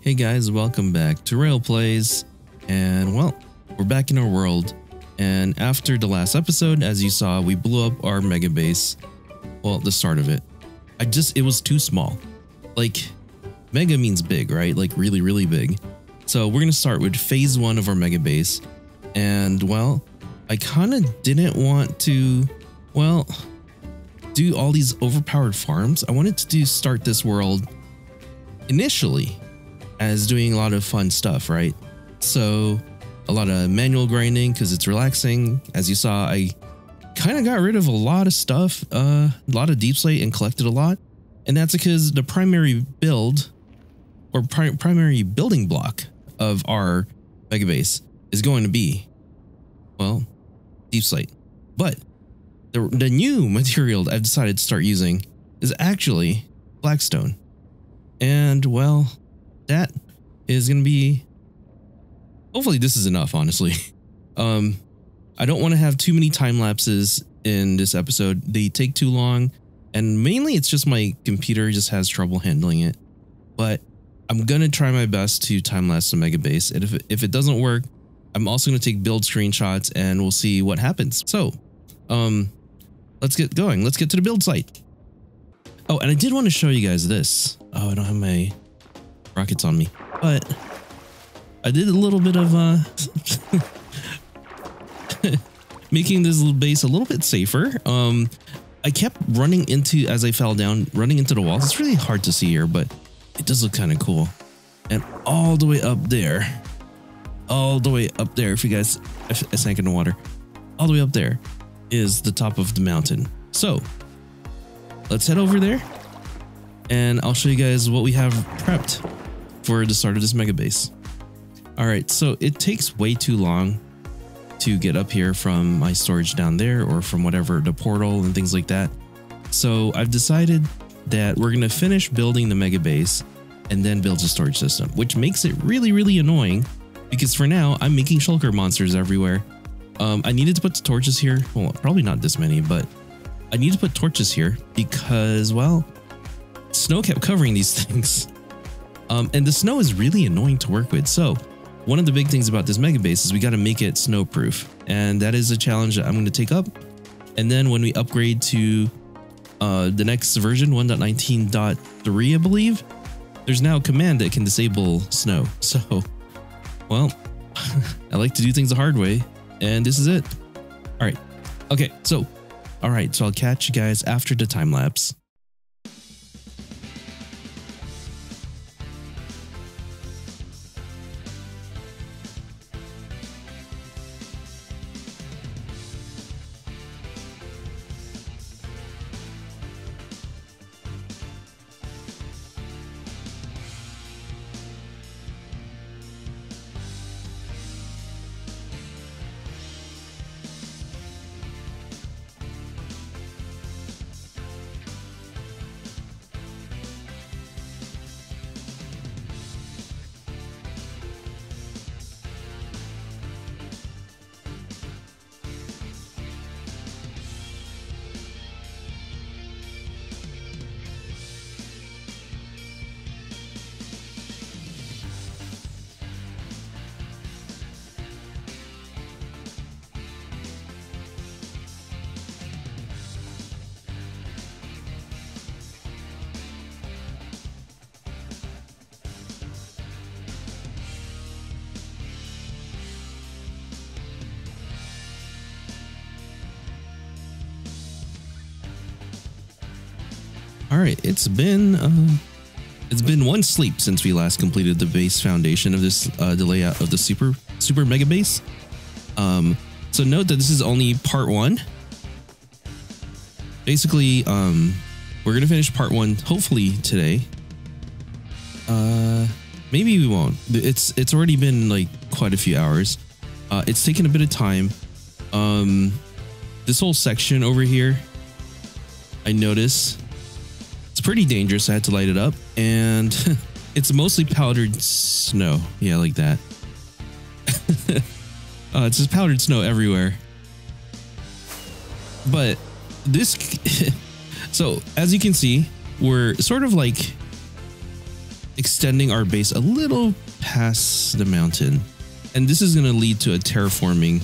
Hey guys, welcome back to Rail Plays, and well, we're back in our world, and after the last episode, as you saw, we blew up our mega base. Well, the start of it. It was too small. Like, mega means big, right? Like really, really big. So we're gonna start with phase 1 of our mega base, and well, I kind of didn't want to, well, do all these overpowered farms. I wanted to start this world initially as doing a lot of fun stuff, right? So a lot of manual grinding because it's relaxing. As you saw, I kind of got rid of a lot of stuff, a lot of deep slate, and collected a lot. And that's because the primary build or primary building block of our mega base is going to be, well, deep slate. But the new material I've decided to start using is actually blackstone. And well, that is going to be, hopefully this is enough, honestly. I don't want to have too many time lapses in this episode. They take too long, and mainly it's just my computer just has trouble handling it. But I'm going to try my best to time lapse the mega base. And if it doesn't work, I'm also going to take build screenshots and we'll see what happens. So, let's get going. Let's get to the build site. Oh, and I did want to show you guys this. Oh, I don't have my rockets on me, but I did a little bit of making this little base a little bit safer. I kept running into, as I fell down, running into the walls. It's really hard to see here, but it does look kind of cool. And all the way up there, if you guys, I sank in the water, all the way up there is the top of the mountain. So let's head over there and I'll show you guys what we have prepped for the start of this mega base. All right, so it takes way too long to get up here from my storage down there or from whatever, the portal and things like that. So I've decided that we're gonna finish building the mega base and then build a storage system, which makes it really, really annoying because for now I'm making shulker monsters everywhere. I needed to put the torches here. Well, probably not this many, but I need to put torches here because, well, snow kept covering these things. And the snow is really annoying to work with. So one of the big things about this mega base is we got to make it snow proof. And that is a challenge that I'm going to take up. And then when we upgrade to the next version, 1.19.3, I believe, there's now a command that can disable snow. So, well, I like to do things the hard way. And this is it. All right. Okay. So, all right. So I'll catch you guys after the time lapse. All right, it's been one sleep since we last completed the base foundation of this the layout of the super mega base. So note that this is only part 1. Basically, we're gonna finish part 1 hopefully today. Maybe we won't. It's already been like quite a few hours. It's taken a bit of time. This whole section over here, I noticed. It's pretty dangerous. I had to light it up, and it's mostly powdered snow. Yeah, like that. It's just powdered snow everywhere. But this, so as you can see, we're sort of like extending our base a little past the mountain. And this is going to lead to a terraforming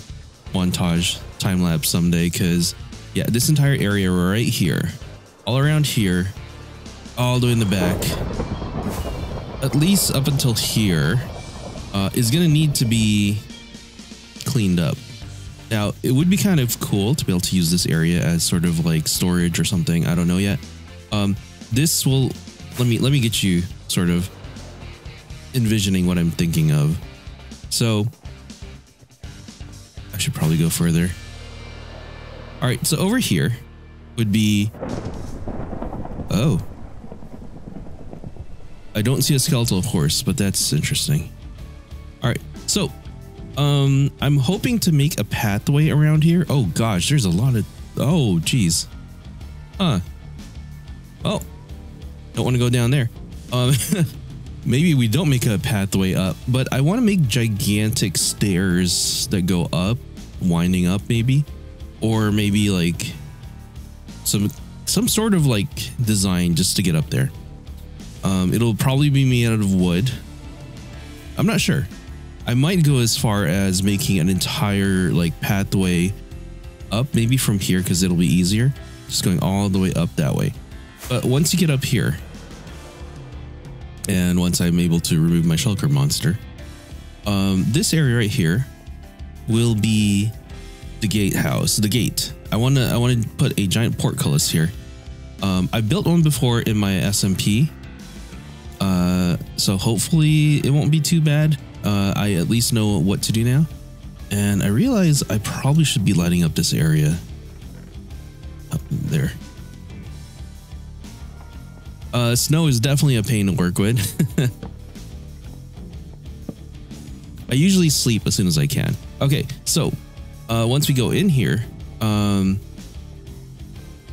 montage time lapse someday, because yeah, this entire area right here, all around here, all the way in the back, at least up until here, is going to need to be cleaned up. Now, it would be kind of cool to be able to use this area as sort of like storage or something. I don't know yet. This will, let me get you sort of envisioning what I'm thinking of. So I should probably go further. All right, so over here would be, oh, I don't see a skeletal horse, but that's interesting. All right, so I'm hoping to make a pathway around here. Oh gosh, there's a lot of, oh geez. Well, don't want to go down there. Maybe we don't make a pathway up, but I want to make gigantic stairs that go up, winding up maybe, or maybe like some sort of like design just to get up there. It'll probably be made out of wood. I'm not sure. I might go as far as making an entire like pathway up, maybe from here, because it'll be easier, just going all the way up that way. But once you get up here, and once I'm able to remove my shulker monster, this area right here will be the gatehouse, the gate. I want to put a giant portcullis here. I built one before in my SMP, so hopefully it won't be too bad. I at least know what to do now, and I realize I probably should be lighting up this area up there. Snow is definitely a pain to work with. I usually sleep as soon as I can. Okay, so once we go in here,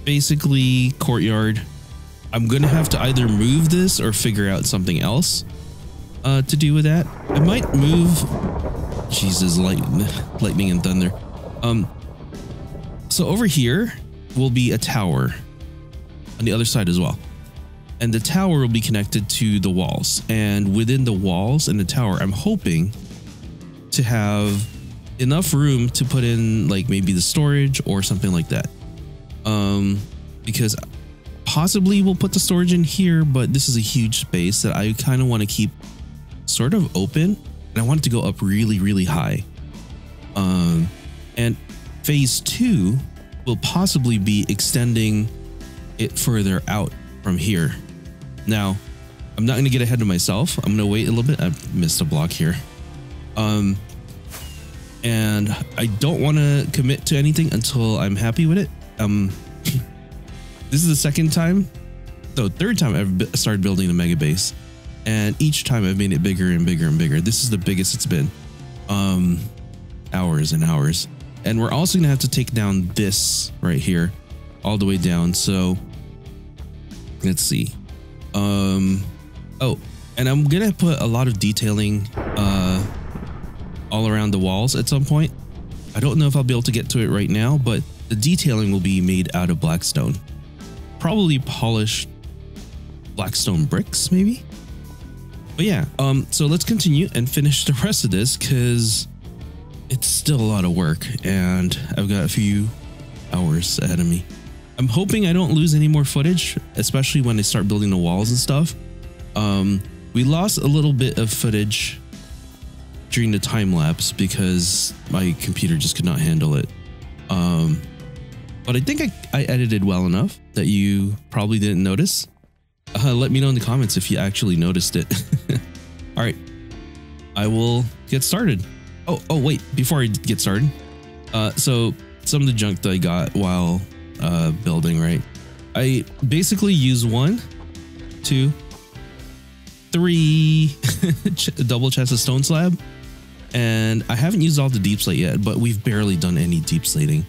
basically courtyard, I'm gonna have to either move this or figure out something else to do with that. I might move, Jesus, lightning and thunder. So over here will be a tower on the other side as well. And the tower will be connected to the walls, and within the walls and the tower, I'm hoping to have enough room to put in like maybe the storage or something like that. Because possibly we'll put the storage in here, but this is a huge space that I kind of want to keep sort of open, and I want it to go up really, really high. And phase 2 will possibly be extending it further out from here. Now, I'm not going to get ahead of myself. I'm going to wait a little bit. I missed a block here. And I don't want to commit to anything until I'm happy with it. This is the second time, no, third time I've started building a mega base, and each time I've made it bigger and bigger and bigger. This is the biggest it's been. Hours and hours. And we're also going to have to take down this right here all the way down. So let's see. Oh, and I'm gonna put a lot of detailing all around the walls at some point. I don't know if I'll be able to get to it right now, but the detailing will be made out of blackstone, probably polished blackstone bricks maybe. But yeah, so let's continue and finish the rest of this, because it's still a lot of work and I've got a few hours ahead of me. I'm hoping I don't lose any more footage, especially when I start building the walls and stuff. We lost a little bit of footage during the time lapse because my computer just could not handle it. But I think I edited well enough that you probably didn't notice. Let me know in the comments if you actually noticed it. All right, I will get started. Oh, wait, before I get started. So some of the junk that I got while building, right? I basically use 1, 2, 3 double chest of stone slab, and I haven't used all the deep slate yet, but we've barely done any deep slating,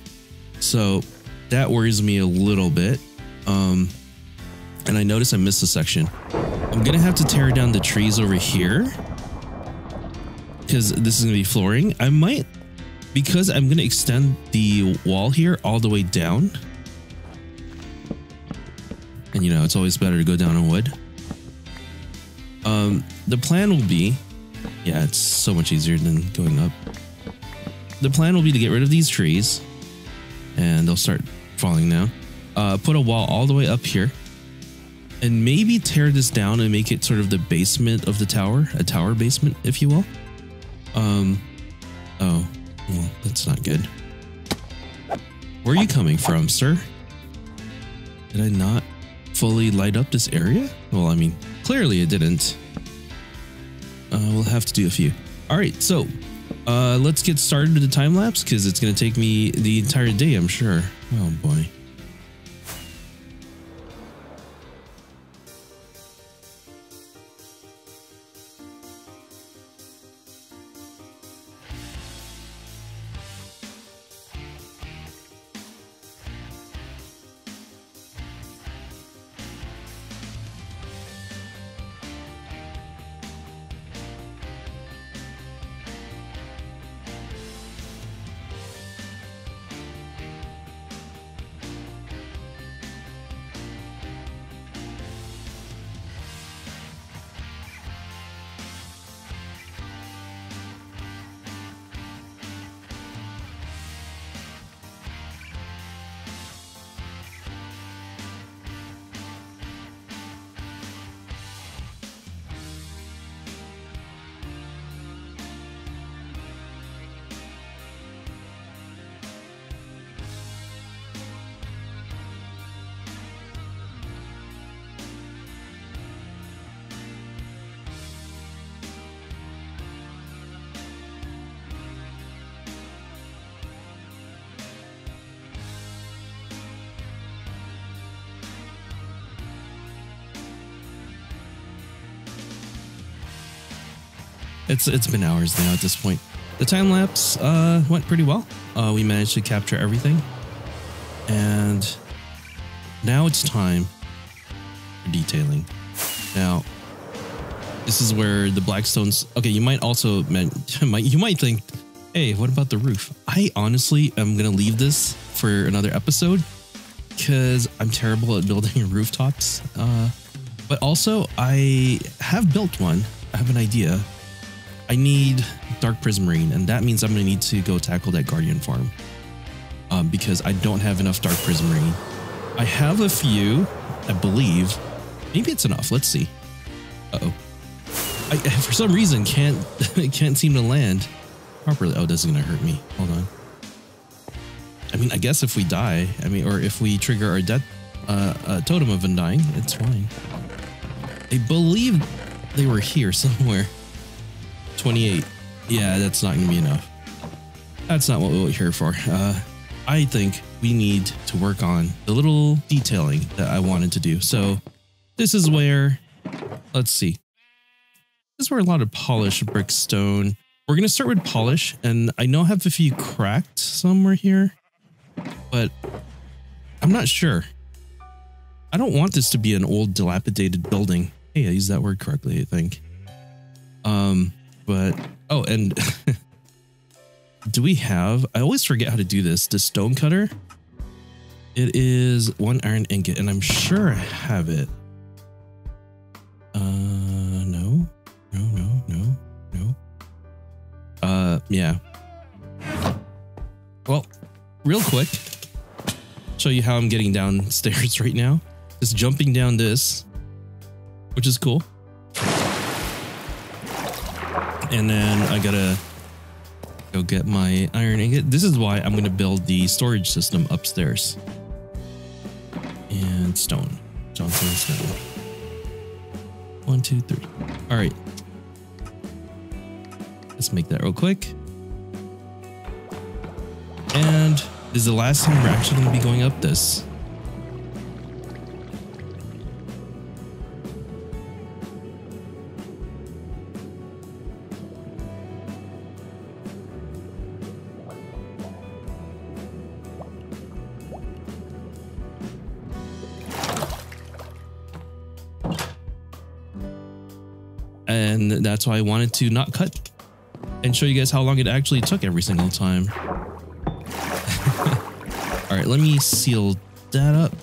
so that worries me a little bit. And I noticed I missed a section. I'm gonna have to tear down the trees over here because this is gonna be flooring. I might, because I'm gonna extend the wall here all the way down. And you know, it's always better to go down on wood. The plan will be, yeah, it's so much easier than going up. The plan will be to get rid of these trees and they'll start falling now. Put a wall all the way up here and maybe tear this down and make it sort of the basement of the tower, a tower basement, if you will. Oh, well, that's not good. Where are you coming from, sir? Did I not fully light up this area? Well, I mean, clearly it didn't. We'll have to do a few. All right, so let's get started with the time lapse because it's going to take me the entire day, I'm sure. Oh boy. It's been hours now at this point. The time lapse went pretty well. We managed to capture everything. And now it's time for detailing. Now, this is where the Blackstones. Okay, you might also you might think, hey, what about the roof? I honestly am gonna leave this for another episode because I'm terrible at building rooftops. But also I have built one. I have an idea. I need Dark Prismarine, and that means I'm going to need to go tackle that Guardian farm because I don't have enough Dark Prismarine. I have a few, I believe. Maybe it's enough. Let's see. Uh-oh. I for some reason can't seem to land properly. Oh, this is going to hurt me. Hold on. I mean, I guess if we die, or if we trigger our death totem of undying, it's fine. I believe they were here somewhere. 28. Yeah, that's not going to be enough. That's not what we're here for. I think we need to work on the little detailing that I wanted to do. So this is where, let's see. This is where a lot of polished brick stone. We're going to start with polish, and I know I have a few cracked somewhere here, but I'm not sure. I don't want this to be an old dilapidated building. Hey, I used that word correctly, I think. But, oh, and do we have, I always forget how to do this, the stone cutter. It is 1 iron ingot, and I'm sure I have it. No. Yeah. Well, real quick, show you how I'm getting downstairs right now. Just jumping down this, which is cool. And then I gotta go get my iron ingot. This is why I'm gonna build the storage system upstairs. And stone. Johnson stone. 1, 2, 3. All right. Let's make that real quick. And this is the last time we're actually gonna be going up this. And that's why I wanted to not cut and show you guys how long it actually took every single time. All right, let me seal that up.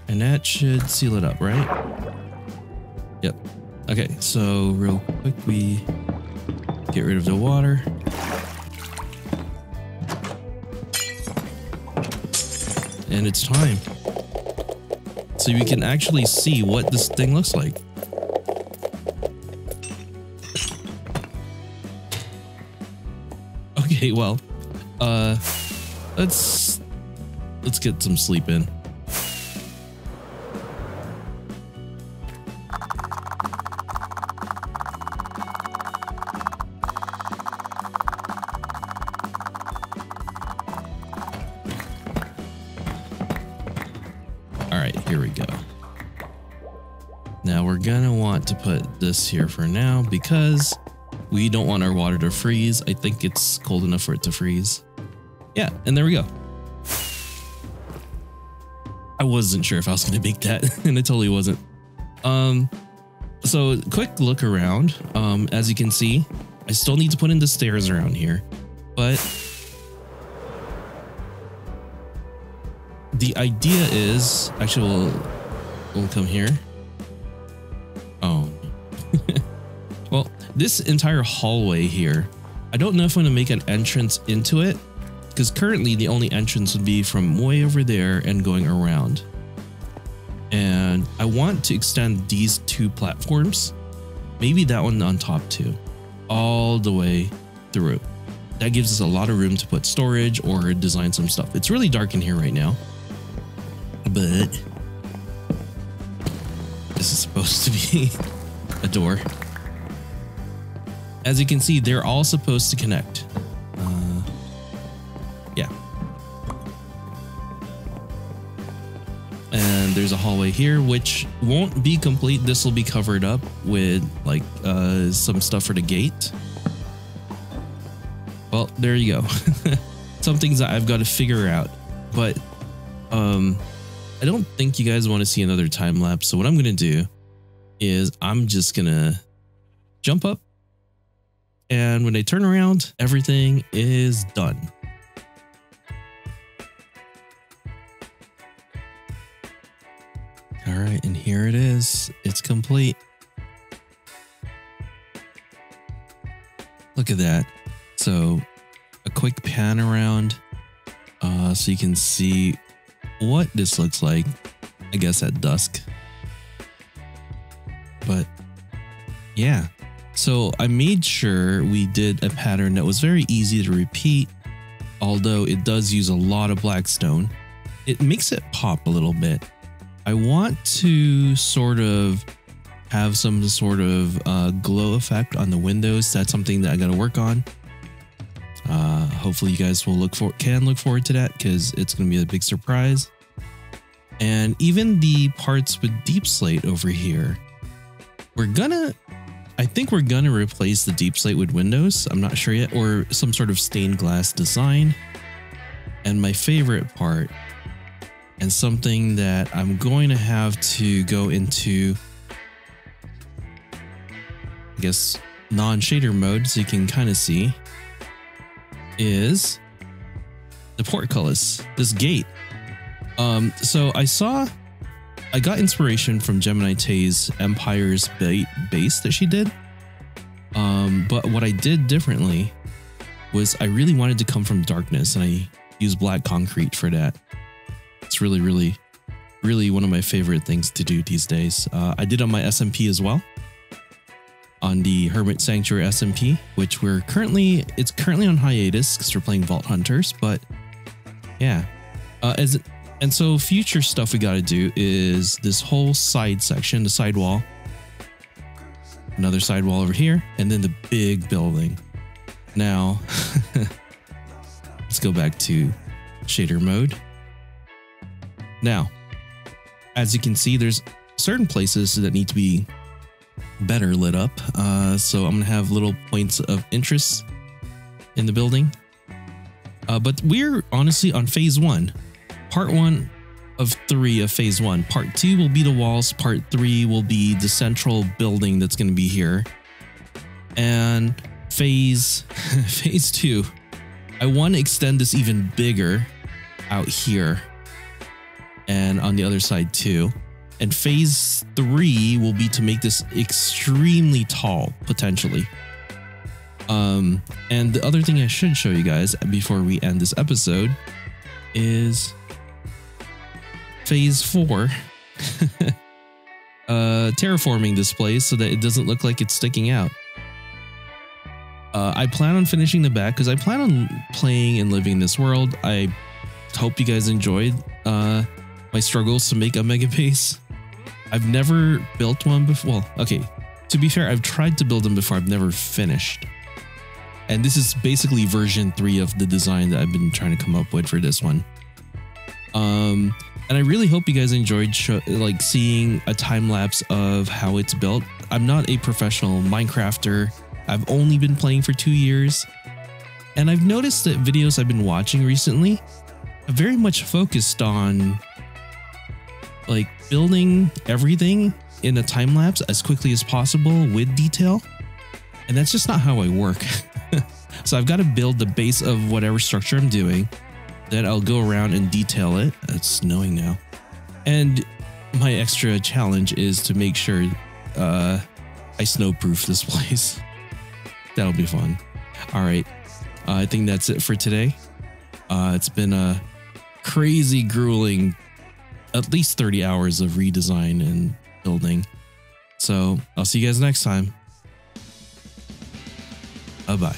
And that should seal it up, right? Yep. Okay, so real quick, we get rid of the water. And it's time. So we can actually see what this thing looks like. Okay, well, let's get some sleep in. All right, here we go. Now we're gonna want to put this here for now because we don't want our water to freeze. I think it's cold enough for it to freeze. Yeah, and there we go. I wasn't sure if I was going to make that, and I totally wasn't. So quick look around. As you can see, I still need to put in the stairs around here, but the idea is actually we'll come here. Oh, well, this entire hallway here, I don't know if I'm going to make an entrance into it, because currently the only entrance would be from way over there and going around. And I want to extend these two platforms, maybe that one on top too, all the way through. That gives us a lot of room to put storage or design some stuff. It's really dark in here right now, but this is supposed to be a door. As you can see, they're all supposed to connect. Yeah. And there's a hallway here, which won't be complete. This will be covered up with like some stuff for the gate. Well, there you go. Some things that I've got to figure out, but I don't think you guys want to see another time lapse. So what I'm going to do is I'm just going to jump up. And when I turn around, everything is done. All right, and here it is. It's complete. Look at that. So a quick pan around so you can see what this looks like, I guess at dusk. But yeah. So I made sure we did a pattern that was very easy to repeat, although it does use a lot of black stone. It makes it pop a little bit. I want to sort of have some sort of glow effect on the windows. That's something that I got to work on. Hopefully you guys will can look forward to that because it's going to be a big surprise. And even the parts with deep slate over here, I think we're gonna replace the deep slate with windows. I'm not sure yet, or some sort of stained glass design. And my favorite part, and something that I'm going to have to go into, I guess, non-shader mode so you can kind of see, is the portcullis, this gate. So I got inspiration from Gemini Tay's Empire's base that she did. But what I did differently was I really wanted to come from darkness, and I used black concrete for that. It's really, really, really one of my favorite things to do these days. I did on my SMP as well, on the Hermit Sanctuary SMP, which it's currently on hiatus because we're playing Vault Hunters. But yeah, and so future stuff we got to do is this whole side section, the side wall, another side wall over here, and then the big building. Now, let's go back to shader mode. Now, as you can see, there's certain places that need to be better lit up. So I'm going to have little points of interest in the building. But we're honestly on phase 1. Part 1 of 3 of phase 1. Part 2 will be the walls. Part 3 will be the central building that's going to be here. And phase 2, I want to extend this even bigger out here and on the other side too. And phase 3 will be to make this extremely tall, potentially. And the other thing I should show you guys before we end this episode is phase 4. Terraforming this place so that it doesn't look like it's sticking out. I plan on finishing the back because I plan on playing and living in this world. I hope you guys enjoyed my struggles to make a mega base. I've never built one before. Well, okay, to be fair, I've tried to build them before. I've never finished. And this is basically version 3 of the design that I've been trying to come up with for this one. And I really hope you guys enjoyed like seeing a time lapse of how it's built. I'm not a professional Minecrafter. I've only been playing for 2 years. And I've noticed that videos I've been watching recently have very much focused on like building everything in a time lapse as quickly as possible with detail. And that's just not how I work. So I've got to build the base of whatever structure I'm doing. Then I'll go around and detail it. It's snowing now. And my extra challenge is to make sure I snowproof this place. That'll be fun. All right. I think that's it for today. It's been a crazy, grueling, at least 30 hours of redesign and building. So I'll see you guys next time. Bye-bye.